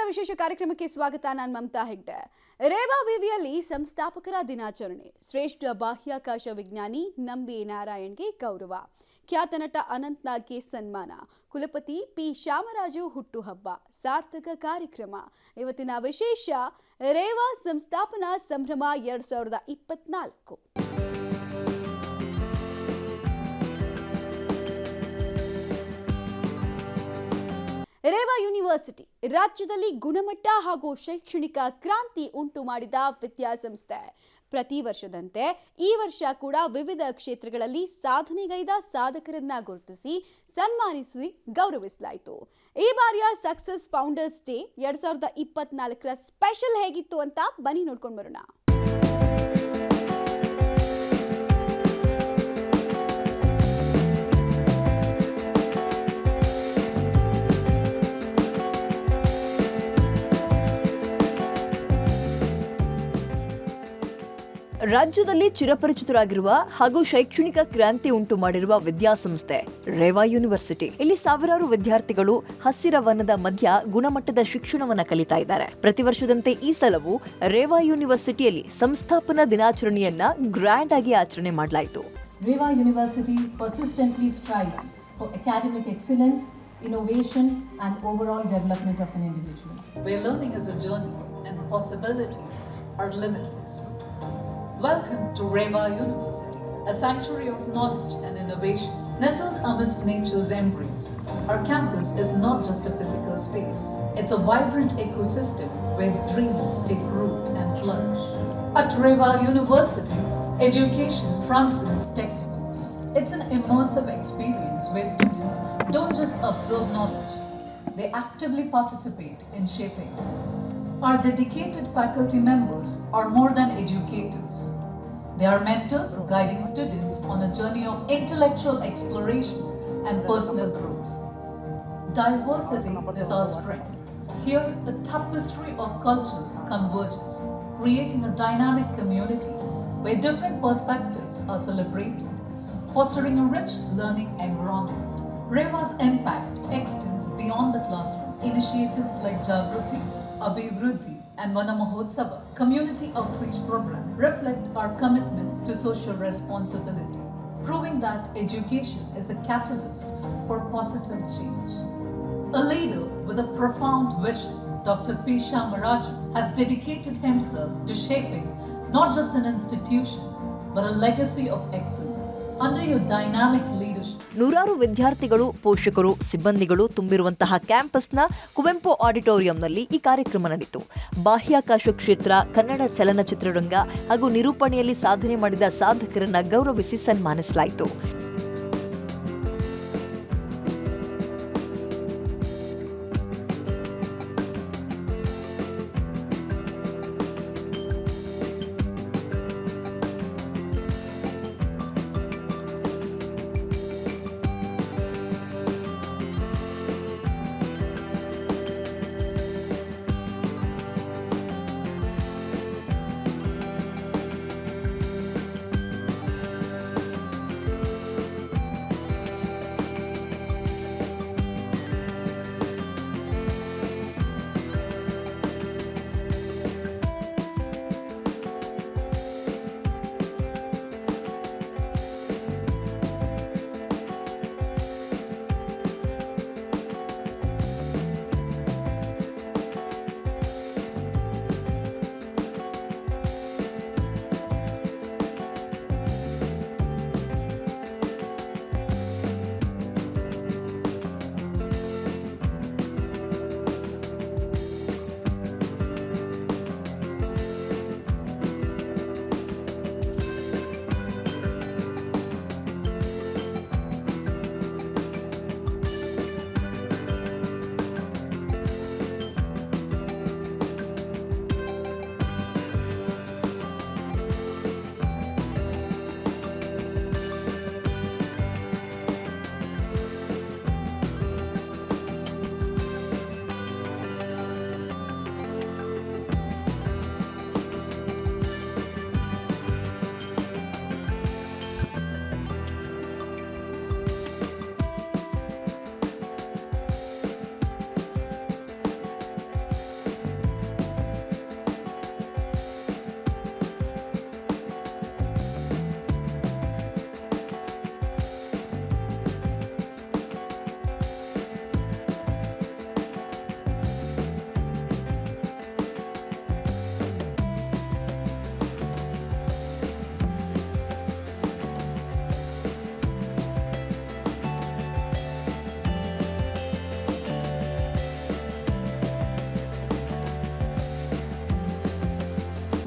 ವಿಶೇಷ ಕಾರ್ಯಕ್ರಮಕ್ಕೆ ಸ್ವಾಗತ. ನಾನು ಮಮತಾ ಹೆಗ್ಡೆ. ರೇವಾ ವಿವಿಯಲ್ಲಿ ಸಂಸ್ಥಾಪಕರ ದಿನಾಚರಣೆ. ಶ್ರೇಷ್ಠ ಬಾಹ್ಯಾಕಾಶ ವಿಜ್ಞಾನಿ ನಂಬಿ ನಾರಾಯಣ್ಗೆ ಗೌರವ. ಖ್ಯಾತ ನಟ ಅನಂತ್ ನಾಗ್ಗೆ ಸನ್ಮಾನ. ಕುಲಪತಿ ಪಿ ಶ್ಯಾಮರಾಜು ಹುಟ್ಟುಹಬ್ಬ. ಸಾರ್ಥಕ ಕಾರ್ಯಕ್ರಮ. ಇವತ್ತಿನ ವಿಶೇಷ ರೇವಾ ಸಂಸ್ಥಾಪನಾ ಸಂಭ್ರಮ 2024. ರೇವಾ ಯೂನಿವರ್ಸಿಟಿ ರಾಜ್ಯದಲ್ಲಿ ಗುಣಮಟ್ಟ ಹಾಗೂ ಶೈಕ್ಷಣಿಕ ಕ್ರಾಂತಿ ಉಂಟು ಮಾಡಿದ ವಿದ್ಯಾಸಂಸ್ಥೆ. ಪ್ರತಿ ವರ್ಷದಂತೆ ಈ ವರ್ಷ ಕೂಡ ವಿವಿಧ ಕ್ಷೇತ್ರಗಳಲ್ಲಿ ಸಾಧನೆಗೈದ ಸಾಧಕರನ್ನ ಗುರುತಿಸಿ ಸನ್ಮಾನಿಸಿ ಗೌರವಿಸಲಾಯಿತು. ಈ ಬಾರಿಯ ಸಕ್ಸಸ್ ಫೌಂಡರ್ಸ್ ಡೇ 2024ರ ಸ್ಪೆಷಲ್ ಹೇಗಿತ್ತು ಅಂತ ಬನ್ನಿ ನೋಡ್ಕೊಂಡು ಬರೋಣ. ರಾಜ್ಯದಲ್ಲಿ ಚಿರಪರಿಚಿತರಾಗಿರುವ ಹಾಗೂ ಶೈಕ್ಷಣಿಕ ಕ್ರಾಂತಿ ಉಂಟು ಮಾಡಿರುವ ವಿದ್ಯಾಸಂಸ್ಥೆ ರೇವಾ ಯೂನಿವರ್ಸಿಟಿ. ಇಲ್ಲಿ ಸಾವಿರಾರು ವಿದ್ಯಾರ್ಥಿಗಳು ಹಸಿರ ವನದ ಮಧ್ಯ ಗುಣಮಟ್ಟದ ಶಿಕ್ಷಣವನ್ನ ಕಲಿತಾ ಇದ್ದಾರೆ. ಪ್ರತಿ ವರ್ಷದಂತೆ ಈ ಸಲವೂ ರೇವಾ ಯೂನಿವರ್ಸಿಟಿಯಲ್ಲಿ ಸಂಸ್ಥಾಪನಾ ದಿನಾಚರಣೆಯನ್ನ ಗ್ರ್ಯಾಂಡ್ ಆಗಿ ಆಚರಣೆ ಮಾಡಲಾಯಿತು. Reva university persistently strives for academic excellence, innovation and overall development of an individual. Where learning is a journey and possibilities are limitless. Welcome to Ravva University, a sanctuary of knowledge and innovation. Nestled amidst nature's embrace, our campus is not just a physical space. It's a vibrant ecosystem where dreams take root and flourish. At Ravva University, education transcends textbooks. It's an immersive experience where students don't just absorb knowledge, they actively participate in shaping it. Our dedicated faculty members are more than educators. They are mentors guiding students on a journey of intellectual exploration and personal growth. Diversity is our strength. Here, a tapestry of cultures converges, creating a dynamic community where different perspectives are celebrated, fostering a rich learning environment. Reva's impact extends beyond the classroom. Initiatives like Jagruti, Abhivruddhi and Vana Mahotsava community outreach program reflect our commitment to social responsibility, proving that education is a catalyst for positive change. A leader with a profound vision, Dr. P. Sh. has dedicated himself to shaping not just an institution, but a legacy of excellence. Under your dynamic leadership, ನೂರಾರು ವಿದ್ಯಾರ್ಥಿಗಳು, ಪೋಷಕರು, ಸಿಬ್ಬಂದಿಗಳು ತುಂಬಿರುವಂತಹ ಕ್ಯಾಂಪಸ್ನ ಕುವೆಂಪು ಆಡಿಟೋರಿಯಂನಲ್ಲಿ ಈ ಕಾರ್ಯಕ್ರಮ ನಡೆಯಿತು. ಬಾಹ್ಯಾಕಾಶ ಕ್ಷೇತ್ರ, ಕನ್ನಡ ಚಲನಚಿತ್ರರಂಗ ಹಾಗೂ ನಿರೂಪಣೆಯಲ್ಲಿ ಸಾಧನೆ ಮಾಡಿದ ಸಾಧಕರನ್ನ ಗೌರವಿಸಿ ಸನ್ಮಾನಿಸಲಾಯಿತು.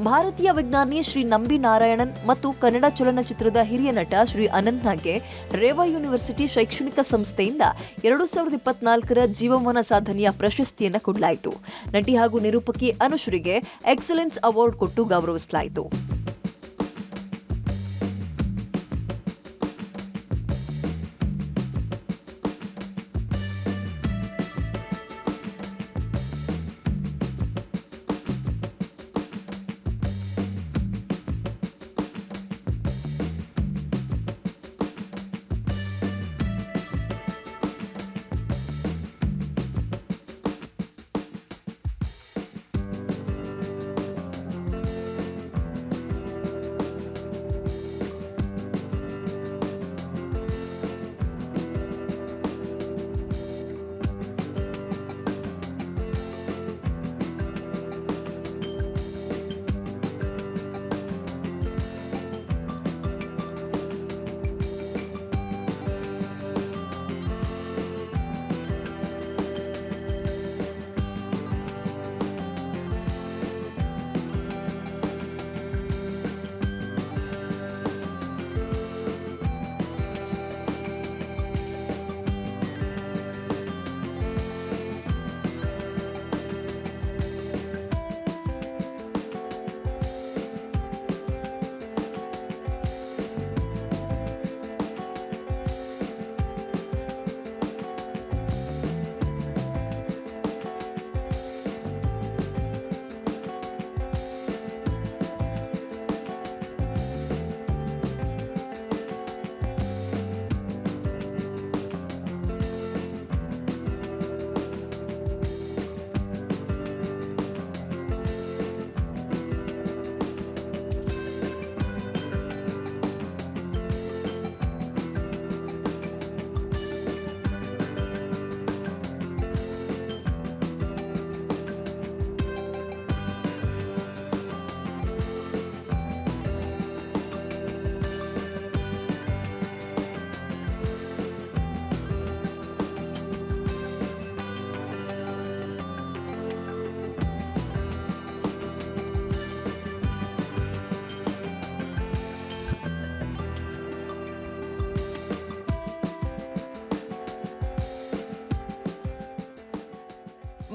ಭಾರತೀಯ ವಿಜ್ಞಾನಿ ಶ್ರೀ ನಂಬಿ ನಾರಾಯಣನ್ ಮತ್ತು ಕನ್ನಡ ಚಲನಚಿತ್ರದ ಹಿರಿಯ ನಟ ಶ್ರೀ ಅನಂತ್ನಾಗ್ಗೆ ರೇವಾ ಯೂನಿವರ್ಸಿಟಿ ಶೈಕ್ಷಣಿಕ ಸಂಸ್ಥೆಯಿಂದ 2024ರ ಜೀವಮಾನ ಸಾಧನೆಯ ಪ್ರಶಸ್ತಿಯನ್ನು ಕೊಡಲಾಯಿತು. ನಟಿ ಹಾಗೂ ನಿರೂಪಕಿ ಅನುಶ್ರೀಗೆ ಎಕ್ಸಲೆನ್ಸ್ ಅವಾರ್ಡ್ ಕೊಟ್ಟು ಗೌರವಿಸಲಾಯಿತು.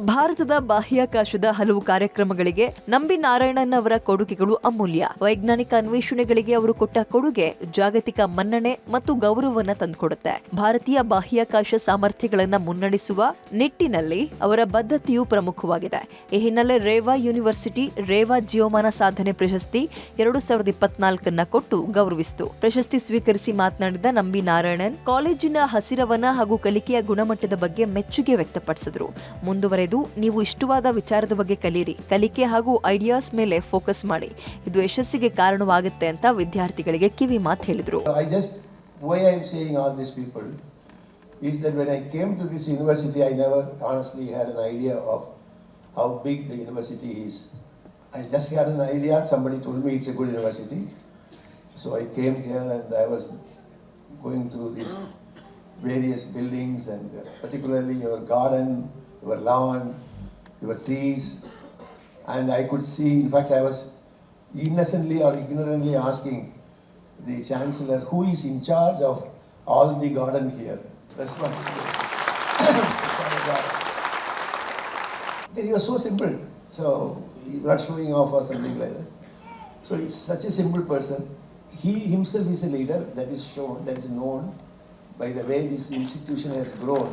ಭಾರತದ ಬಾಹ್ಯಾಕಾಶದ ಹಲವು ಕಾರ್ಯಕ್ರಮಗಳಿಗೆ ನಂಬಿ ನಾರಾಯಣನ್ ಅವರ ಕೊಡುಗೆಗಳು ಅಮೂಲ್ಯ. ವೈಜ್ಞಾನಿಕ ಅನ್ವೇಷಣೆಗಳಿಗೆ ಅವರು ಕೊಟ್ಟ ಕೊಡುಗೆ ಜಾಗತಿಕ ಮನ್ನಣೆ ಮತ್ತು ಗೌರವವನ್ನು ತಂದುಕೊಡುತ್ತೆ. ಭಾರತೀಯ ಬಾಹ್ಯಾಕಾಶ ಸಾಮರ್ಥ್ಯಗಳನ್ನು ಮುನ್ನಡೆಸುವ ನಿಟ್ಟಿನಲ್ಲಿ ಅವರ ಬದ್ಧತೆಯು ಪ್ರಮುಖವಾಗಿದೆ. ಈ ಹಿನ್ನೆಲೆ ರೇವಾ ಯೂನಿವರ್ಸಿಟಿ ರೇವಾ ಜೀವಮಾನ ಸಾಧನೆ ಪ್ರಶಸ್ತಿ 2024 ಕೊಟ್ಟು ಗೌರವಿಸಿತು. ಪ್ರಶಸ್ತಿ ಸ್ವೀಕರಿಸಿ ಮಾತನಾಡಿದ ನಂಬಿ ನಾರಾಯಣನ್ ಕಾಲೇಜಿನ ಹಸಿರವನ ಹಾಗೂ ಕಲಿಕೆಯ ಗುಣಮಟ್ಟದ ಬಗ್ಗೆ ಮೆಚ್ಚುಗೆ ವ್ಯಕ್ತಪಡಿಸಿದರು. ಮುಂದುವರೆದು ನೀವು ಇಷ್ಟವಾದ ವಿಚಾರದ ಬಗ್ಗೆ ಕಲಿಯಿರಿ, ಕಲಿಕೆ ಹಾಗೂ ಐಡಿಯಾಸ್ ಮೇಲೆ ಫೋಕಸ್ ಮಾಡಿ, ಇದು ಯಶಸ್ಸಿಗೆ ಕಾರಣವಾಗುತ್ತೆ ಅಂತ ವಿದ್ಯಾರ್ಥಿಗಳಿಗೆ ಕಿವಿ ಮಾತು ಹೇಳಿದರು. Why I am saying all these people is that when I came to this university, I never honestly had an idea of how big the university is. I just had an idea, somebody told me it's a good university. So I came here and I was going through these various buildings and particularly your garden, your lawn, your trees, and I could see, in fact I was innocently or ignorantly asking the Chancellor who is in charge of all the garden here, responsible. It was so simple, so not showing off or something like that. So he's such a simple person. He himself is a leader, that is shown, that is known by the way this institution has grown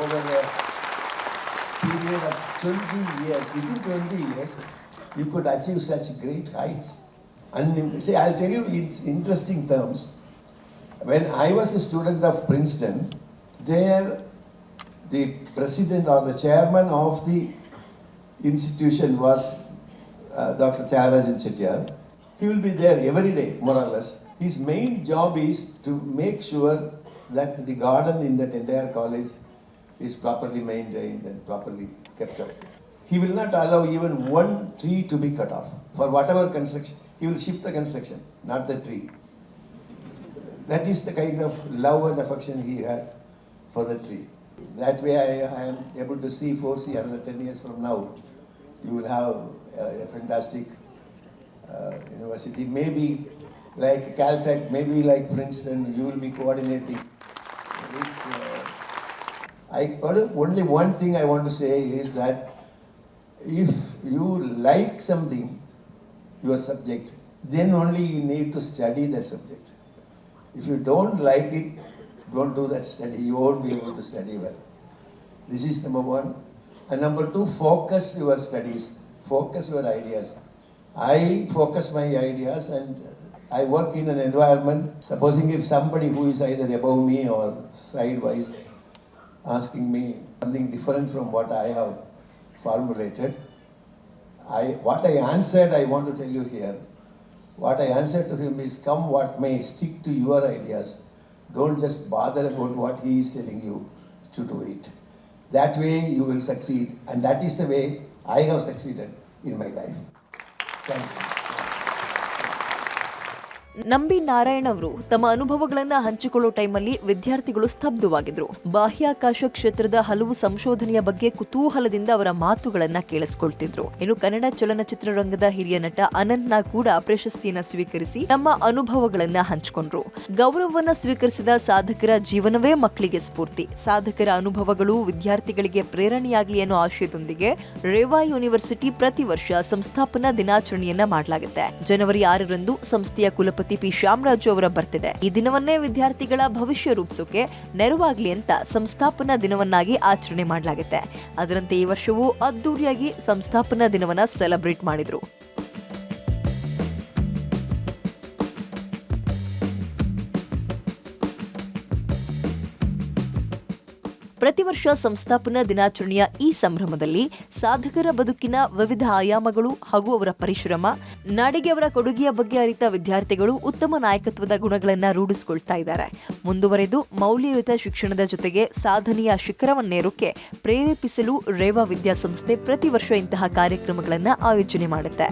over a period of 20 years. Within 20 years, you could achieve such great heights. And see, I'll tell you in interesting terms. When I was a student of Princeton, there the president or the chairman of the institution was Dr. Tyagarajan Chettiar. He will be there every day, more or less. His main job is to make sure that the garden in that entire college is properly maintained and properly kept up. He will not allow even one tree to be cut off. For whatever construction, he will shift the construction, not the tree. That is the kind of love and affection he had for the tree. That way I am able to foresee another 10 years from now, you will have a fantastic university. Maybe like Caltech, maybe like Princeton, you will be coordinating with. Only one thing I want to say is that if you like something, your subject, then only you need to study that subject. If you don't like it, don't do that study. You won't be able to study well. This is number one. And number two, focus your studies, focus your ideas. I focus my ideas and I work in an environment, supposing if somebody who is either above me or sidewise asking me something different from what I have formulated, what I answered, I want to tell you here. What I answered to him is, come what may, stick to your ideas. Don't just bother about what he is telling you to do it. That way you will succeed, and that is the way I have succeeded in my life. Thank you. ನಂಬಿ ನಾರಾಯಣ್ ಅವರು ತಮ್ಮ ಅನುಭವಗಳನ್ನ ಹಂಚಿಕೊಳ್ಳೋ ಟೈಮಲ್ಲಿ ವಿದ್ಯಾರ್ಥಿಗಳು ಸ್ತಬ್ಧವಾಗಿದ್ರು. ಬಾಹ್ಯಾಕಾಶ ಕ್ಷೇತ್ರದ ಹಲವು ಸಂಶೋಧನೆಯ ಬಗ್ಗೆ ಕುತೂಹಲದಿಂದ ಅವರ ಮಾತುಗಳನ್ನ ಕೇಳಿಸ್ಕೊಳ್ತಿದ್ರು. ಇನ್ನು ಕನ್ನಡ ಚಲನಚಿತ್ರರಂಗದ ಹಿರಿಯ ನಟ ಅನಂತ್ ನಾಗ್ ಕೂಡ ಪ್ರಶಸ್ತಿಯನ್ನ ಸ್ವೀಕರಿಸಿ ತಮ್ಮ ಅನುಭವಗಳನ್ನ ಹಂಚಿಕೊಂಡ್ರು. ಗೌರವವನ್ನ ಸ್ವೀಕರಿಸಿದ ಸಾಧಕರ ಜೀವನವೇ ಮಕ್ಕಳಿಗೆ ಸ್ಫೂರ್ತಿ. ಸಾಧಕರ ಅನುಭವಗಳು ವಿದ್ಯಾರ್ಥಿಗಳಿಗೆ ಪ್ರೇರಣೆಯಾಗಲಿ ಅನ್ನೋ ಆಶಯದೊಂದಿಗೆ ರೇವಾ ಯೂನಿವರ್ಸಿಟಿ ಪ್ರತಿ ವರ್ಷ ಸಂಸ್ಥಾಪನಾ ದಿನಾಚರಣೆಯನ್ನ ಮಾಡಲಾಗುತ್ತೆ. ಜನವರಿ 6ರಂದು ಸಂಸ್ಥೆಯ ಕುಲಪತಿ ಪಿ ಶ್ಯಾಮರಾಜು ಅವರ ಬರ್ತ್ಡೇ. ಈ ದಿನವನ್ನೇ ವಿದ್ಯಾರ್ಥಿಗಳ ಭವಿಷ್ಯ ರೂಪಿಸೋಕೆ ನೆರವಾಗ್ಲಿ ಅಂತ ಸಂಸ್ಥಾಪನಾ ದಿನವನ್ನಾಗಿ ಆಚರಣೆ ಮಾಡಲಾಗುತ್ತೆ. ಅದರಂತೆ ಈ ವರ್ಷವೂ ಅದ್ದೂರಿಯಾಗಿ ಸಂಸ್ಥಾಪನಾ ದಿನವನ್ನ ಸೆಲೆಬ್ರೇಟ್ ಮಾಡಿದ್ರು. ಪ್ರತಿ ವರ್ಷ ಸಂಸ್ಥಾಪನಾ ದಿನಾಚರಣೆಯ ಈ ಸಂಭ್ರಮದಲ್ಲಿ ಸಾಧಕರ ಬದುಕಿನ ವಿವಿಧ ಆಯಾಮಗಳು ಹಾಗೂ ಅವರ ಪರಿಶ್ರಮ, ನಾಡಿಗೆ ಅವರ ಕೊಡುಗೆಯ ಬಗ್ಗೆ ಅರಿತ ವಿದ್ಯಾರ್ಥಿಗಳು ಉತ್ತಮ ನಾಯಕತ್ವದ ಗುಣಗಳನ್ನ ರೂಢಿಸಿಕೊಳ್ತಾ ಇದ್ದಾರೆ. ಮುಂದುವರೆದು ಮೌಲ್ಯಯುತ ಶಿಕ್ಷಣದ ಜೊತೆಗೆ ಸಾಧನೆಯ ಶಿಖರವನ್ನೇರೋಕೆ ಪ್ರೇರೇಪಿಸಲು ರೇವಾ ವಿದ್ಯಾಸಂಸ್ಥೆ ಪ್ರತಿ ವರ್ಷ ಇಂತಹ ಕಾರ್ಯಕ್ರಮಗಳನ್ನ ಆಯೋಜನೆ ಮಾಡುತ್ತೆ.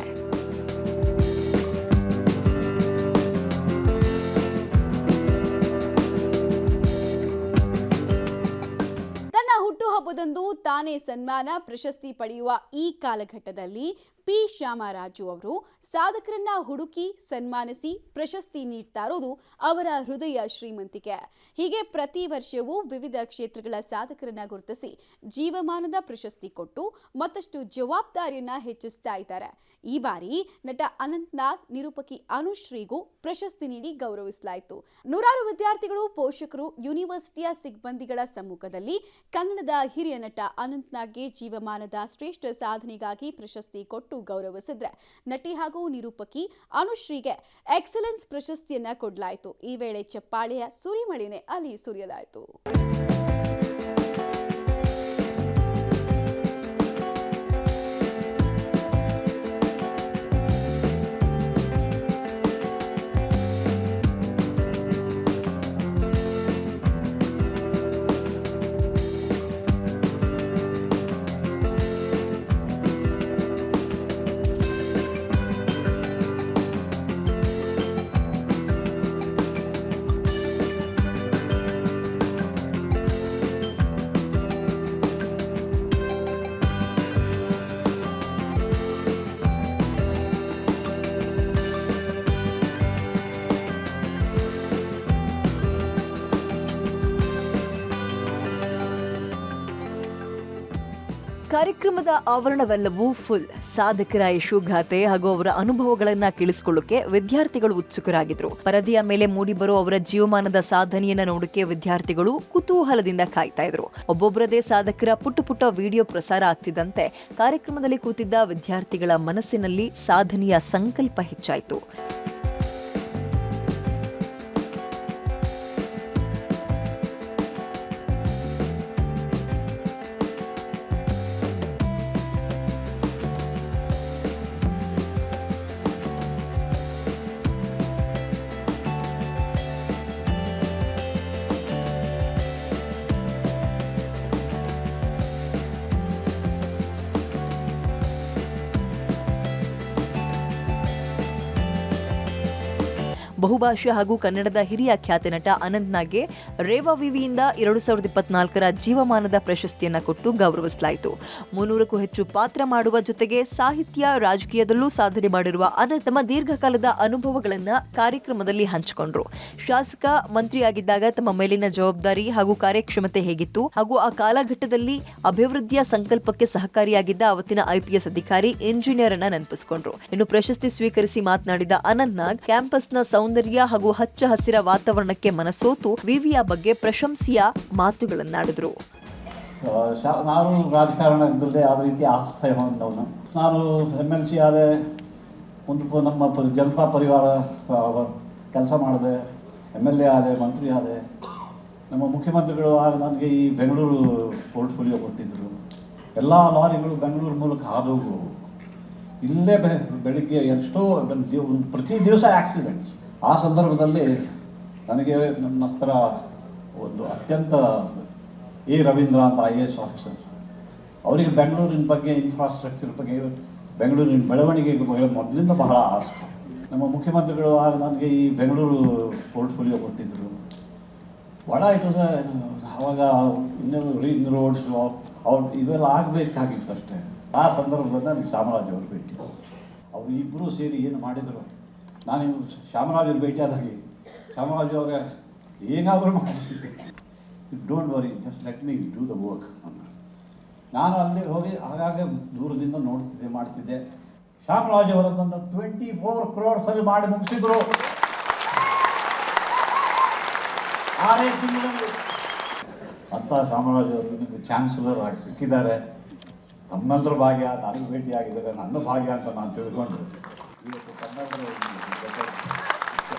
ಹುಟ್ಟುಹಬ್ಬದಂದು ತಾನೇ ಸನ್ಮಾನ ಪ್ರಶಸ್ತಿ ಪಡೆಯುವ ಈ ಕಾಲಘಟ್ಟದಲ್ಲಿ ಪಿ ಶ್ಯಾಮರಾಜು ಅವರು ಸಾಧಕರನ್ನ ಹುಡುಕಿ ಸನ್ಮಾನಿಸಿ ಪ್ರಶಸ್ತಿ ನೀಡ್ತಾ ಇರೋದು ಅವರ ಹೃದಯ ಶ್ರೀಮಂತಿಕೆ. ಹೀಗೆ ಪ್ರತಿ ವರ್ಷವೂ ವಿವಿಧ ಕ್ಷೇತ್ರಗಳ ಸಾಧಕರನ್ನ ಗುರುತಿಸಿ ಜೀವಮಾನದ ಪ್ರಶಸ್ತಿ ಕೊಟ್ಟು ಮತ್ತಷ್ಟು ಜವಾಬ್ದಾರಿಯನ್ನ ಹೆಚ್ಚಿಸ್ತಾ ಇದ್ದಾರೆ. ಈ ಬಾರಿ ನಟ ಅನಂತ್ ನಾಗ್, ನಿರೂಪಕಿ ಅನುಶ್ರೀಗೂ ಪ್ರಶಸ್ತಿ ನೀಡಿ ಗೌರವಿಸಲಾಯಿತು. ನೂರಾರು ವಿದ್ಯಾರ್ಥಿಗಳು, ಪೋಷಕರು, ಯೂನಿವರ್ಸಿಟಿಯ ಸಿಬ್ಬಂದಿಗಳ ಸಮ್ಮುಖದಲ್ಲಿ ಕನ್ನಡದ ಹಿರಿಯ ನಟ ಅನಂತ್ ನಾಗ್ಗೆ ಜೀವಮಾನದ ಶ್ರೇಷ್ಠ ಸಾಧನೆಗಾಗಿ ಪ್ರಶಸ್ತಿ ಕೊಟ್ಟು ಗೌರವಿಸಿದ್ರೆ, ನಟಿ ಹಾಗೂ ನಿರೂಪಕಿ ಅನುಶ್ರೀಗೆ ಎಕ್ಸಲೆನ್ಸ್ ಪ್ರಶಸ್ತಿಯನ್ನ ಕೊಡಲಾಯಿತು. ಈ ವೇಳೆ ಚಪ್ಪಾಳೆಯ ಸುರಿಮಳೆನೆ ಅಲ್ಲಿ ಸುರಿಯಲಾಯಿತು. ಕಾರ್ಯಕ್ರಮದ ಆವರಣವೆಲ್ಲವೂ ಫುಲ್. ಸಾಧಕರ ಯಶೋಗಾಥೆ ಹಾಗೂ ಅವರ ಅನುಭವಗಳನ್ನ ಕೇಳಿಸಿಕೊಳ್ಳೋಕೆ ವಿದ್ಯಾರ್ಥಿಗಳು ಉತ್ಸುಕರಾಗಿದ್ರು. ಪರದೆಯ ಮೇಲೆ ಮೂಡಿಬರೋ ಅವರ ಜೀವಮಾನದ ಸಾಧನೆಯನ್ನ ನೋಡೋಕೆ ವಿದ್ಯಾರ್ಥಿಗಳು ಕುತೂಹಲದಿಂದ ಕಾಯ್ತಾ ಇದ್ರು. ಒಬ್ಬೊಬ್ಬರದೇ ಸಾಧಕರ ಪುಟ್ಟ ಪುಟ್ಟ ವಿಡಿಯೋ ಪ್ರಸಾರ ಆಗ್ತಿದ್ದಂತೆ ಕಾರ್ಯಕ್ರಮದಲ್ಲಿ ಕೂತಿದ್ದ ವಿದ್ಯಾರ್ಥಿಗಳ ಮನಸ್ಸಿನಲ್ಲಿ ಸಾಧನೆಯ ಸಂಕಲ್ಪ ಹೆಚ್ಚಾಯಿತು. ಬಹುಭಾಷಾ ಹಾಗೂ ಕನ್ನಡದ ಹಿರಿಯ ಖ್ಯಾತ ನಟ ಅನಂತ್ನಾಗ್ಗೆ ರೇವಾ ವಿವಿಯಿಂದ 2024ರ ಜೀವಮಾನದ ಪ್ರಶಸ್ತಿಯನ್ನ ಕೊಟ್ಟು ಗೌರವಿಸಲಾಯಿತು. 300ಕ್ಕೂ ಹೆಚ್ಚು ಪಾತ್ರ ಮಾಡುವ ಜೊತೆಗೆ ಸಾಹಿತ್ಯ, ರಾಜಕೀಯದಲ್ಲೂ ಸಾಧನೆ ಮಾಡಿರುವ ಅನಂತ್ ತಮ್ಮ ದೀರ್ಘಕಾಲದ ಅನುಭವಗಳನ್ನ ಕಾರ್ಯಕ್ರಮದಲ್ಲಿ ಹಂಚಿಕೊಂಡ್ರು. ಶಾಸಕ, ಮಂತ್ರಿಯಾಗಿದ್ದಾಗ ತಮ್ಮ ಮೇಲಿನ ಜವಾಬ್ದಾರಿ ಹಾಗೂ ಕಾರ್ಯಕ್ಷಮತೆ ಹೇಗಿತ್ತು ಹಾಗೂ ಆ ಕಾಲಘಟ್ಟದಲ್ಲಿ ಅಭಿವೃದ್ಧಿಯ ಸಂಕಲ್ಪಕ್ಕೆ ಸಹಕಾರಿಯಾಗಿದ್ದ ಅವತ್ತಿನ IPS ಅಧಿಕಾರಿ, ಇಂಜಿನಿಯರ್ ಅನ್ನ ನೆನಪಿಸಿಕೊಂಡ್ರು. ಇನ್ನು ಪ್ರಶಸ್ತಿ ಸ್ವೀಕರಿಸಿ ಮಾತನಾಡಿದ ಅನಂತ್ನಾಗ್ ಕ್ಯಾಂಪಸ್ನ ಸೌಂದರ್ಯ ಹಾಗೂ ಹಚ್ಚ ಹಸಿರ ವಾತಾವರಣಕ್ಕೆ ಮನಸೋತು ವಿವಿಯ ಬಗ್ಗೆ ಪ್ರಶಂಸೆಯ ಮಾತುಗಳನ್ನಾಡಿದ್ರು. ನಾನು ರಾಜಕಾರಣದಲ್ಲಿ ಯಾವ ರೀತಿ ಆಸ್ಥೆ ಹೊಂದವನು. ನಾನು MLC ಆದೆ, ಒಂದು ನಮ್ಮ ಜನತಾ ಪರಿವಾರ ಕೆಲಸ ಮಾಡಿದೆ, MLA ಆದೆ, ಮಂತ್ರಿ ಆದೆ. ನಮ್ಮ ಮುಖ್ಯಮಂತ್ರಿಗಳು ಆಗ ನನಗೆ ಈ ಬೆಂಗಳೂರು ಪೋರ್ಟ್ಫೋಲಿಯೋ ಕೊಟ್ಟಿದ್ದರು. ಎಲ್ಲ ಲಾರಿಗಳು ಬೆಂಗಳೂರು ಮೂಲಕ ಹಾದೋಗು. ಇಲ್ಲೇ ಬೆಳಿಗ್ಗೆ ಎಷ್ಟೋ ಪ್ರತಿ ದಿವಸ ಆಕ್ಸಿಡೆಂಟ್ಸ್. ಆ ಸಂದರ್ಭದಲ್ಲಿ ನನಗೆ ನನ್ನ ಹತ್ರ ಒಂದು ಅತ್ಯಂತ ರವೀಂದ್ರ ಅಂತ IAS ಆಫೀಸರ್, ಅವರಿಗೆ ಬೆಂಗಳೂರಿನ ಬಗ್ಗೆ, ಇನ್ಫ್ರಾಸ್ಟ್ರಕ್ಚರ್ ಬಗ್ಗೆ, ಬೆಂಗಳೂರಿನ ಬೆಳವಣಿಗೆ ಬಗ್ಗೆ ಮೊದಲಿಂದ ಬಹಳ ಆಸ್ತಿ. ನಮ್ಮ ಮುಖ್ಯಮಂತ್ರಿಗಳು ಆಗ ನನಗೆ ಈ ಬೆಂಗಳೂರು ಪೋರ್ಟ್ಫೋಲಿಯೋ ಕೊಟ್ಟಿದ್ದರು. ಭಾಳ ಆಯಿತು ಸರ್. ಆವಾಗ ಇನ್ನೂ ರಿಂಗ್ ರೋಡ್ಸ್ ಇವೆಲ್ಲ ಆಗಬೇಕಾಗಿತ್ತಷ್ಟೇ. ಆ ಸಂದರ್ಭದಲ್ಲಿ ನನಗೆ ಶ್ಯಾಮರಾಜ್ ಅವರು ಭೇಟಿ, ಅವರು ಇಬ್ಬರೂ ಸೇರಿ ಏನು ಮಾಡಿದರು. ನಾನು ಶ್ಯಾಮರಾಜ್ ಭೇಟಿಯಾದಾಗಿ ಶ್ಯಾಮರಾಜ್ ಅವರೇ ಏನಾದರೂ ಮಾಡಿಸಿದ್ದೆ, don't worry, just let me do the work. ನಾನು ಅಲ್ಲಿ ಹೋಗಿ ಹಾಗಾಗಿ ದೂರದಿಂದ ನೋಡ್ತಿದ್ದೆ, ಮಾಡಿಸಿದ್ದೆ. ಶ್ಯಾಮರಾಜ್ ಅವರನ್ನು 24 crores ಮಾಡಿ ಮುಗಿಸಿದ್ರು 6 ತಿಂಗಳಲ್ಲಿ. ಅಂತ ಶ್ಯಾಮರಾಜ್ ಅವರು ನಿಮಗೆ ಚಾನ್ಸಲರ್ ಆಗಿ ಸಿಕ್ಕಿದ್ದಾರೆ. ತಮ್ಮೆಲ್ಲರ ಭಾಗ್ಯ, ನನಗೆ ಭೇಟಿಯಾಗಿದ್ದಾರೆ, ನನ್ನ ಭಾಗ್ಯ ಅಂತ ನಾನು ತಿಳ್ಕೊಂಡು ಇವತ್ತು ಕನ್ನಡದ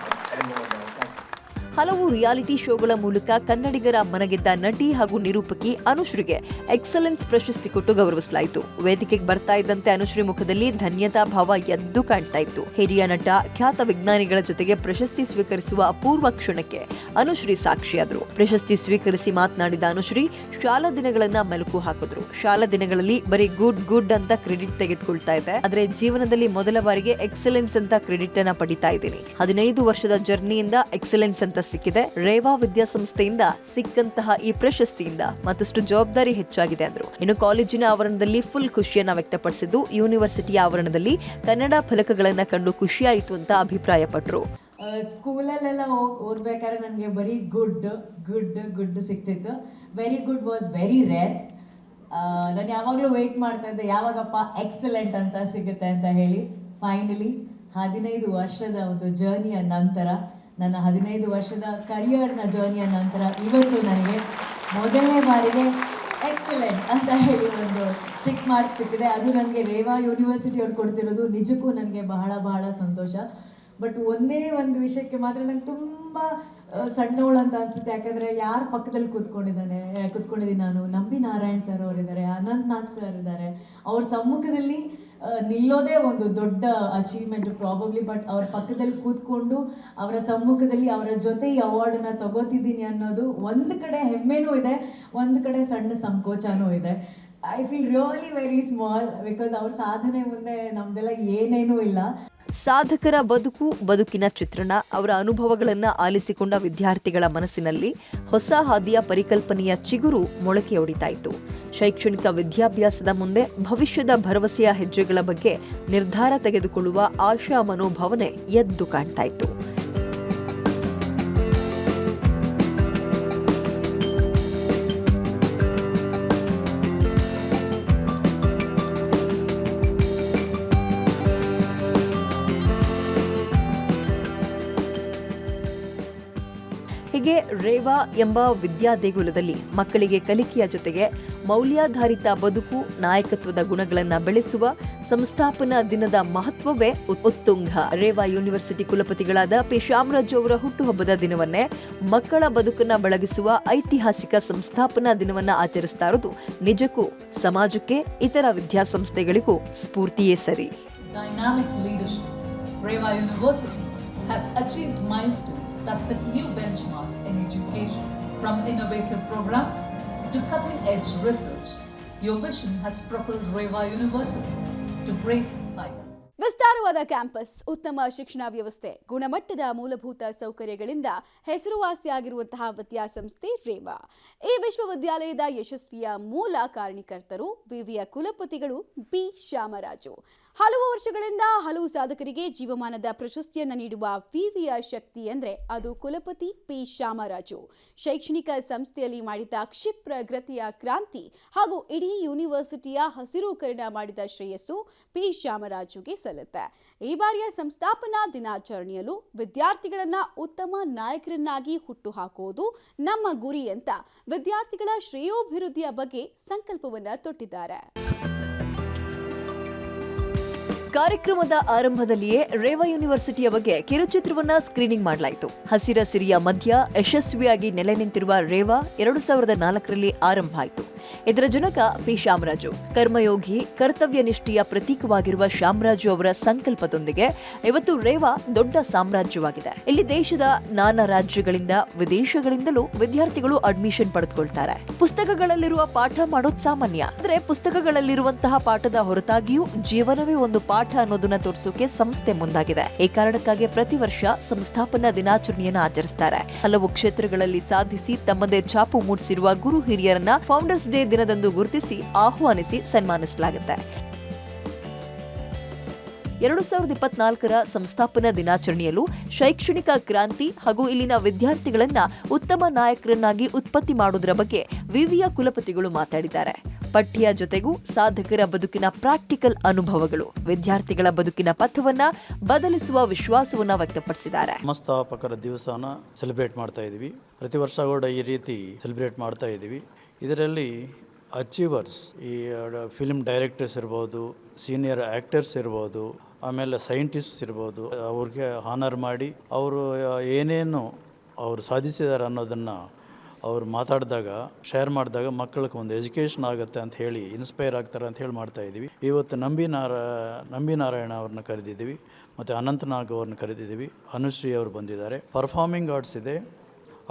ಹಲವು ರಿಯಾಲಿಟಿ ಶೋಗಳ ಮೂಲಕ ಕನ್ನಡಿಗರ ಮನಗೆದ್ದ ನಟಿ ಹಾಗೂ ನಿರೂಪಕಿ ಅನುಶ್ರೀಗೆ ಎಕ್ಸಲೆನ್ಸ್ ಪ್ರಶಸ್ತಿ ಕೊಟ್ಟು ಗೌರವಿಸಲಾಯಿತು. ವೇದಿಕೆಗೆ ಬರ್ತಾ ಇದ್ದಂತೆ ಅನುಶ್ರೀ ಮುಖದಲ್ಲಿ ಧನ್ಯತಾ ಭಾವ ಎದ್ದು ಕಾಣ್ತಾ ಇತ್ತು. ಹಿರಿಯ ನಟ, ಖ್ಯಾತ ವಿಜ್ಞಾನಿಗಳ ಜೊತೆಗೆ ಪ್ರಶಸ್ತಿ ಸ್ವೀಕರಿಸುವ ಅಪೂರ್ವ ಕ್ಷಣಕ್ಕೆ ಅನುಶ್ರೀ ಸಾಕ್ಷಿಯಾದರು. ಪ್ರಶಸ್ತಿ ಸ್ವೀಕರಿಸಿ ಮಾತನಾಡಿದ ಅನುಶ್ರೀ ಶಾಲಾ ದಿನಗಳನ್ನ ಮೆಲುಕು ಹಾಕಿದ್ರು. ಶಾಲಾ ದಿನಗಳಲ್ಲಿ ಬರೀ ಗುಡ್ ಅಂತ ಕ್ರೆಡಿಟ್ ತೆಗೆದುಕೊಳ್ತಾ ಇದೆ, ಆದ್ರೆ ಜೀವನದಲ್ಲಿ ಮೊದಲ ಬಾರಿಗೆ ಎಕ್ಸಲೆನ್ಸ್ ಅಂತ ಕ್ರೆಡಿಟ್ ಅನ್ನ ಪಡಿತಾ ಇದ್ದೀನಿ. 15 ವರ್ಷದ ಜರ್ನಿಯಿಂದ ಎಕ್ಸಲೆನ್ಸ್ ಅಂತ ಸಿಕ್ಕಿದೆ. ರೇವಾ ವಿದ್ಯಾಸಂಸ್ಥೆಯಿಂದ ಸಿಕ್ಕಂತಹ ಈ ಪ್ರಶಸ್ತಿಯಿಂದ ಮತ್ತಷ್ಟು ಜವಾಬ್ದಾರಿ ಹೆಚ್ಚಾಗಿದೆ ಅಂದ್ರು. ಇನ್ನು ಕಾಲೇಜಿನ ಆವರಣದಲ್ಲಿ ಫುಲ್ ಖುಷಿಯನ್ನ ವ್ಯಕ್ತಪಡಿಸಿದ್ದು, ಯೂನಿವರ್ಸಿಟಿಯ ಆವರಣದಲ್ಲಿ ಕನ್ನಡ ಫಲಕಗಳನ್ನ ಕಂಡು ಖುಷಿಯಾಯಿತು ಅಂತ ಅಭಿಪ್ರಾಯಪಟ್ಟರು. ಸ್ಕೂಲಲ್ಲೆಲ್ಲ ಓದ್ಬೇಕಾದ್ರೆ ನನಗೆ ಬರೀ ಗುಡ್ ಸಿಗ್ತಿತ್ತು. Very good was very rare. ನಾನು ಯಾವಾಗಲೂ ವೆಯ್ಟ್ ಮಾಡ್ತಾ ಇದ್ದೆ, ಯಾವಾಗಪ್ಪ ಎಕ್ಸಲೆಂಟ್ ಅಂತ ಸಿಗುತ್ತೆ ಅಂತ ಹೇಳಿ. ಫೈನಲಿ 15 ವರ್ಷದ ಒಂದು ಜರ್ನಿಯ ನಂತರ, ನನ್ನ 15 ವರ್ಷದ ಕರಿಯರ್ನ ಜರ್ನಿಯ ನಂತರ ಇವತ್ತು ನನಗೆ ಮೊದಲನೇ ಬಾರಿಗೆ ಎಕ್ಸಲೆಂಟ್ ಅಂತ ಹೇಳಿ ಒಂದು ಟಿಕ್ ಮಾರ್ಕ್ ಸಿಕ್ಕಿದೆ. ಅದು ನನಗೆ ರೇವಾ ಯೂನಿವರ್ಸಿಟಿ ಅವ್ರು ಕೊಡ್ತಿರೋದು ನಿಜಕ್ಕೂ ನನಗೆ ಬಹಳ ಸಂತೋಷ. ಬಟ್ ಒಂದೇ ಒಂದು ವಿಷಯಕ್ಕೆ ಮಾತ್ರ ನಂಗೆ ತುಂಬ ಸಣ್ಣವಳು ಅಂತ ಅನಿಸುತ್ತೆ. ಯಾಕಂದರೆ ಯಾರ ಪಕ್ಕದಲ್ಲಿ ಕೂತ್ಕೊಂಡಿದ್ದೀನಿ ನಾನು, ನಂಬಿ ನಾರಾಯಣ್ ಸರ್ ಅವರಿದ್ದಾರೆ, ಅನಂತ್ನಾಗ್ ಸರ್ ಇದ್ದಾರೆ. ಅವ್ರ ಸಮ್ಮುಖದಲ್ಲಿ ನಿಲ್ಲೋದೇ ಒಂದು ದೊಡ್ಡ ಅಚೀವ್ಮೆಂಟ್ ಪ್ರಾಬಬ್ಲಿ. ಬಟ್ ಅವ್ರ ಪಕ್ಕದಲ್ಲಿ ಕೂತ್ಕೊಂಡು ಅವರ ಸಮ್ಮುಖದಲ್ಲಿ ಅವರ ಜೊತೆ ಈ ಅವಾರ್ಡನ್ನ ತಗೋತಿದ್ದೀನಿ ಅನ್ನೋದು ಒಂದು ಕಡೆ ಹೆಮ್ಮೆನೂ ಇದೆ, ಒಂದು ಕಡೆ ಸಣ್ಣ ಸಂಕೋಚನೂ ಇದೆ. I feel really very small because ಅವ್ರ ಸಾಧನೆ ಮುಂದೆ ನಮ್ದೆಲ್ಲ ಏನೇನೂ ಇಲ್ಲ. ಸಾಧಕರ ಬದುಕಿನ ಚಿತ್ರಣ, ಅವರ ಅನುಭವಗಳನ್ನ ಆಲಿಸಿಕೊಂಡ ವಿದ್ಯಾರ್ಥಿಗಳ ಮನಸ್ಸಿನಲ್ಲಿ ಹೊಸ ಹಾದಿಯ ಪರಿಕಲ್ಪನೆಯ ಚಿಗುರು ಮೊಳಕೆಯೊಡಿತಾ ಇತ್ತು. ಶೈಕ್ಷಣಿಕ ವಿದ್ಯಾಭ್ಯಾಸದ ಮುಂದೆ ಭವಿಷ್ಯದ ಭರವಸೆಯ ಹೆಜ್ಜೆಗಳ ಬಗ್ಗೆ ನಿರ್ಧಾರ ತೆಗೆದುಕೊಳ್ಳುವ ಆಶಾ ಮನೋಭಾವನೆ ಎದ್ದು ಕಾಣ್ತಾ ಇತ್ತು. ಹೀಗೆ ರೇವಾ ಎಂಬ ವಿದ್ಯಾದೇಗುಲದಲ್ಲಿ ಮಕ್ಕಳಿಗೆ ಕಲಿಕೆಯ ಜೊತೆಗೆ ಮೌಲ್ಯಾಧಾರಿತ ಬದುಕು, ನಾಯಕತ್ವದ ಗುಣಗಳನ್ನು ಬೆಳೆಸುವ ಸಂಸ್ಥಾಪನಾ ದಿನದ ಮಹತ್ವವೇ ಉತ್ತುಂಗ. ರೇವಾ ಯೂನಿವರ್ಸಿಟಿ ಕುಲಪತಿಗಳಾದ ಪಿ ಶ್ಯಾಮರಾಜ್ ಅವರ ಹುಟ್ಟುಹಬ್ಬದ ದಿನವನ್ನೇ ಮಕ್ಕಳ ಬದುಕನ್ನ ಬೆಳಗಿಸುವ ಐತಿಹಾಸಿಕ ಸಂಸ್ಥಾಪನಾ ದಿನವನ್ನ ಆಚರಿಸ್ತಾ ಇರೋದು ನಿಜಕ್ಕೂ ಸಮಾಜಕ್ಕೆ, ಇತರ ವಿದ್ಯಾಸಂಸ್ಥೆಗಳಿಗೂ ಸ್ಫೂರ್ತಿಯೇ ಸರಿ. Dynamic leadership. Reva University has achieved milestones that set new benchmarks in education, from innovative programs to cutting-edge research. Your mission has propelled Reva University to great heights. ವಿಸ್ತಾರವಾದ ಕ್ಯಾಂಪಸ್, ಉತ್ತಮ ಶಿಕ್ಷಣ ವ್ಯವಸ್ಥೆ, ಗುಣಮಟ್ಟದ ಮೂಲಭೂತ ಸೌಕರ್ಯಗಳಿಂದ ಹೆಸರುವಾಸಿಯಾಗಿರುವಂತಹ ವಿದ್ಯಾಸಂಸ್ಥೆ ರೇವಾ. ಈ ವಿಶ್ವವಿದ್ಯಾಲಯದ ಯಶಸ್ವಿಯ ಮೂಲ ಕಾರಣೀಕರ್ತರು ವಿವಿಯ ಕುಲಪತಿಗಳು ಬಿ ಶ್ಯಾಮರಾಜು. ಹಲವು ವರ್ಷಗಳಿಂದ ಹಲವು ಸಾಧಕರಿಗೆ ಜೀವಮಾನದ ಪ್ರಶಸ್ತಿಯನ್ನು ನೀಡುವ ವಿವಿಯ ಶಕ್ತಿ ಎಂದರೆ ಅದು ಕುಲಪತಿ ಪಿ ಶ್ಯಾಮರಾಜು. ಶೈಕ್ಷಣಿಕ ಸಂಸ್ಥೆಯಲ್ಲಿ ಮಾಡಿದ ಕ್ಷಿಪ್ರಗತಿಯ ಕ್ರಾಂತಿ ಹಾಗೂ ಇಡೀ ಯೂನಿವರ್ಸಿಟಿಯ ಹಸಿರುಕರಣ ಮಾಡಿದ ಶ್ರೇಯಸ್ಸು ಪಿ ಶ್ಯಾಮರಾಜುಗೆ ಸಲ್ಲುತ್ತೆ. ಈ ಬಾರಿಯ ಸಂಸ್ಥಾಪನಾ ದಿನಾಚರಣೆಯಲ್ಲೂ ವಿದ್ಯಾರ್ಥಿಗಳನ್ನ ಉತ್ತಮ ನಾಯಕರನ್ನಾಗಿ ಹುಟ್ಟುಹಾಕುವುದು ನಮ್ಮ ಗುರಿ ಅಂತ ವಿದ್ಯಾರ್ಥಿಗಳ ಶ್ರೇಯೋಭಿವೃದ್ಧಿಯ ಬಗ್ಗೆ ಸಂಕಲ್ಪವನ್ನ ತೊಟ್ಟಿದ್ದಾರೆ. ಕಾರ್ಯಕ್ರಮದ ಆರಂಭದಲ್ಲಿಯೇ ರೇವಾ ಯೂನಿವರ್ಸಿಟಿಯ ಬಗ್ಗೆ ಕಿರುಚಿತ್ರವನ್ನ ಸ್ಕ್ರೀನಿಂಗ್ ಮಾಡಲಾಯಿತು. ಹಸಿರ ಸಿರಿಯ ಮಧ್ಯ ಯಶಸ್ವಿಯಾಗಿ ನೆಲೆ ನಿಂತಿರುವ ರೇವಾ 2004ರಲ್ಲಿ ಆರಂಭ ಆಯಿತು. ಇದರ ಜನಕ ಪಿ ಶ್ಯಾಮರಾಜು, ಕರ್ಮಯೋಗಿ, ಕರ್ತವ್ಯ ನಿಷ್ಠೆಯ ಪ್ರತೀಕವಾಗಿರುವ ಶ್ಯಾಮರಾಜು ಅವರ ಸಂಕಲ್ಪದೊಂದಿಗೆ ಇವತ್ತು ರೇವಾ ದೊಡ್ಡ ಸಾಮ್ರಾಜ್ಯವಾಗಿದೆ. ಇಲ್ಲಿ ದೇಶದ ನಾನಾ ರಾಜ್ಯಗಳಿಂದ, ವಿದೇಶಗಳಿಂದಲೂ ವಿದ್ಯಾರ್ಥಿಗಳು ಅಡ್ಮಿಷನ್ ಪಡೆದುಕೊಳ್ತಾರೆ. ಪುಸ್ತಕಗಳಲ್ಲಿರುವ ಪಾಠ ಮಾಡೋದು ಸಾಮಾನ್ಯ, ಆದರೆ ಪುಸ್ತಕಗಳಲ್ಲಿರುವಂತಹ ಪಾಠದ ಹೊರತಾಗಿಯೂ ಜೀವನವೇ ಒಂದು ಪಾಠ ಅನ್ನೋದನ್ನ ತೋರಿಸೋಕೆ ಸಂಸ್ಥೆ ಮುಂದಾಗಿದೆ. ಈ ಕಾರಣಕ್ಕಾಗಿ ಪ್ರತಿ ವರ್ಷ ಸಂಸ್ಥಾಪನಾ ದಿನಾಚರಣೆಯನ್ನು ಆಚರಿಸ್ತಾರೆ. ಹಲವು ಕ್ಷೇತ್ರಗಳಲ್ಲಿ ಸಾಧಿಸಿ ತಮ್ಮದೇ ಛಾಪು ಮೂಡಿಸಿರುವ ಗುರು ಹಿರಿಯರನ್ನ ಫೌಂಡರ್ಸ್ ಡೇ ದಿನದಂದು ಗುರುತಿಸಿ ಆಹ್ವಾನಿಸಿ ಸನ್ಮಾನಿಸಲಾಗುತ್ತೆ. 2024ರ ಸಂಸ್ಥಾಪನಾ ದಿನಾಚರಣೆಯಲ್ಲೂ ಶೈಕ್ಷಣಿಕ ಕ್ರಾಂತಿ ಹಾಗೂ ಇಲ್ಲಿನ ವಿದ್ಯಾರ್ಥಿಗಳನ್ನ ಉತ್ತಮ ನಾಯಕರನ್ನಾಗಿ ಉತ್ಪತ್ತಿ ಮಾಡುವುದರ ಬಗ್ಗೆ ವಿವಿಯ ಕುಲಪತಿಗಳು ಮಾತಾಡಿದ್ದಾರೆ. ಪಠ್ಯ ಜೊತೆಗೂ ಸಾಧಕರ ಬದುಕಿನ ಪ್ರಾಕ್ಟಿಕಲ್ ಅನುಭವಗಳು ವಿದ್ಯಾರ್ಥಿಗಳ ಬದುಕಿನ ಪಥವನ್ನ ಬದಲಿಸುವ ವಿಶ್ವಾಸವನ್ನ ವ್ಯಕ್ತಪಡಿಸಿದ್ದಾರೆ. ಸಂಸ್ಥಾಪಕರ ದಿವಸನ ಸೆಲೆಬ್ರೇಟ್ ಮಾಡ್ತಾ ಇದ್ದೀವಿ. ಪ್ರತಿ ವರ್ಷ ಕೂಡ ಈ ರೀತಿ ಸೆಲೆಬ್ರೇಟ್ ಮಾಡ್ತಾ ಇದ್ದೀವಿ. ಇದರಲ್ಲಿ ಅಚೀವರ್ಸ್, ಈ ಫಿಲ್ಮ್ ಡೈರೆಕ್ಟರ್ಸ್ ಇರ್ಬೋದು, ಸೀನಿಯರ್ ಆ್ಯಕ್ಟರ್ಸ್ ಇರ್ಬೋದು, ಆಮೇಲೆ ಸೈಂಟಿಸ್ಟ್ಸ್ ಇರ್ಬೋದು, ಅವ್ರಿಗೆ ಹಾನರ್ ಮಾಡಿ ಅವರು ಏನೇನು ಅವರು ಸಾಧಿಸಿದ್ದಾರೆ ಅನ್ನೋದನ್ನು ಅವ್ರು ಮಾತಾಡಿದಾಗ, ಶೇರ್ ಮಾಡಿದಾಗ ಮಕ್ಕಳಿಗೆ ಒಂದು ಎಜುಕೇಷನ್ ಆಗುತ್ತೆ ಅಂತ ಹೇಳಿ, ಇನ್ಸ್ಪೈರ್ ಆಗ್ತಾರೆ ಅಂತ ಹೇಳಿ ಮಾಡ್ತಾ ಇದ್ದೀವಿ. ಇವತ್ತು ನಂಬಿ ನಾರಾಯಣ ಅವ್ರನ್ನ ಕರೆದಿದ್ದೀವಿ, ಮತ್ತು ಅನಂತನಾಗ್ ಅವ್ರನ್ನ ಕರೆದಿದ್ದೀವಿ. ಅನುಶ್ರೀ ಅವರು ಬಂದಿದ್ದಾರೆ. ಪರ್ಫಾರ್ಮಿಂಗ್ ಆರ್ಟ್ಸ್ ಇದೆ,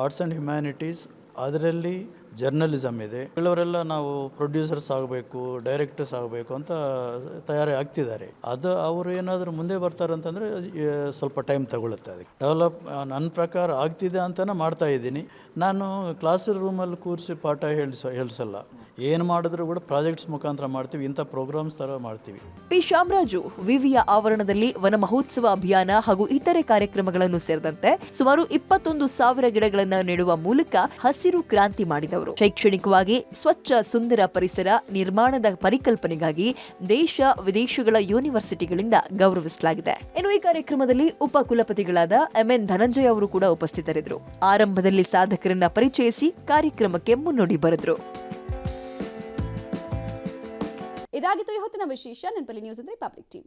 ಆರ್ಟ್ಸ್ ಆ್ಯಂಡ್ ಹ್ಯುಮ್ಯಾನಿಟೀಸ್, ಅದರಲ್ಲಿ ಜರ್ನಲಿಸಮ್ ಇದೆ. ಕೆಲವರೆಲ್ಲ ನಾವು ಪ್ರೊಡ್ಯೂಸರ್ಸ್ ಆಗಬೇಕು, ಡೈರೆಕ್ಟರ್ಸ್ ಆಗಬೇಕು ಅಂತ ತಯಾರಿ ಆಗ್ತಿದ್ದಾರೆ. ಅದು ಅವರು ಏನಾದರೂ ಮುಂದೆ ಬರ್ತಾರೆ ಅಂತಂದರೆ ಸ್ವಲ್ಪ ಟೈಮ್ ತಗೊಳುತ್ತೆ. ಅದಕ್ಕೆ ಡೆವಲಪ್ ನನ್ನ ಪ್ರಕಾರ ಆಗ್ತಿದೆ ಅಂತಲೇ ಮಾಡ್ತಾ ಇದ್ದೀನಿ. ನಾನು ಕ್ಲಾಸ್ ರೂಮಲ್ಲಿ ಕೂರಿಸಿ ಪಾಠ ಹೇಳಿಸಲ್ಲ. ಏನು ಮಾಡಿದ್ರು ಕೂಡ ಪ್ರಾಜೆಕ್ಟ್ಸ್ ಮುಖಾಂತರ ಮಾಡ್ತೀವಿ, ಇಂಥ ಪ್ರೋಗ್ರಾಮ್ಸ್ ಥರ ಮಾಡ್ತೀವಿ. ಪಿ ಶ್ಯಾಮರಾಜು ವಿವಿಯ ಆವರಣದಲ್ಲಿ ವನ ಮಹೋತ್ಸವ ಅಭಿಯಾನ ಹಾಗೂ ಇತರೆ ಕಾರ್ಯಕ್ರಮಗಳನ್ನು ಸೇರಿದಂತೆ ಸುಮಾರು 21,000 ಗಿಡಗಳನ್ನು ನೆಡುವ ಮೂಲಕ ಹಸಿರು ಕ್ರಾಂತಿ ಮಾಡಿದವರು. ಶೈಕ್ಷಣಿಕವಾಗಿ ಸ್ವಚ್ಛ ಸುಂದರ ಪರಿಸರ ನಿರ್ಮಾಣದ ಪರಿಕಲ್ಪನೆಗಾಗಿ ದೇಶ ವಿದೇಶಗಳ ಯೂನಿವರ್ಸಿಟಿಗಳಿಂದ ಗೌರವಿಸಲಾಗಿದೆ. ಇನ್ನು ಈ ಕಾರ್ಯಕ್ರಮದಲ್ಲಿ ಉಪ ಕುಲಪತಿಗಳಾದ MN ಧನಂಜಯ ಅವರು ಕೂಡ ಉಪಸ್ಥಿತರಿದ್ದರು. ಆರಂಭದಲ್ಲಿ ಸಾಧಕರನ್ನ ಪರಿಚಯಿಸಿ ಕಾರ್ಯಕ್ರಮಕ್ಕೆ ಮುನ್ನುಡಿ ಬರೆದರು. ಇದಾಗಿತ್ತು ಈ ಹೊತ್ತಿನ ವಿಶೇಷ. ನೆನಪಲ್ಲಿ ನ್ಯೂಸ್ ಅಂದ್ರೆ ಪಬ್ಲಿಕ್ ಟಿವಿ.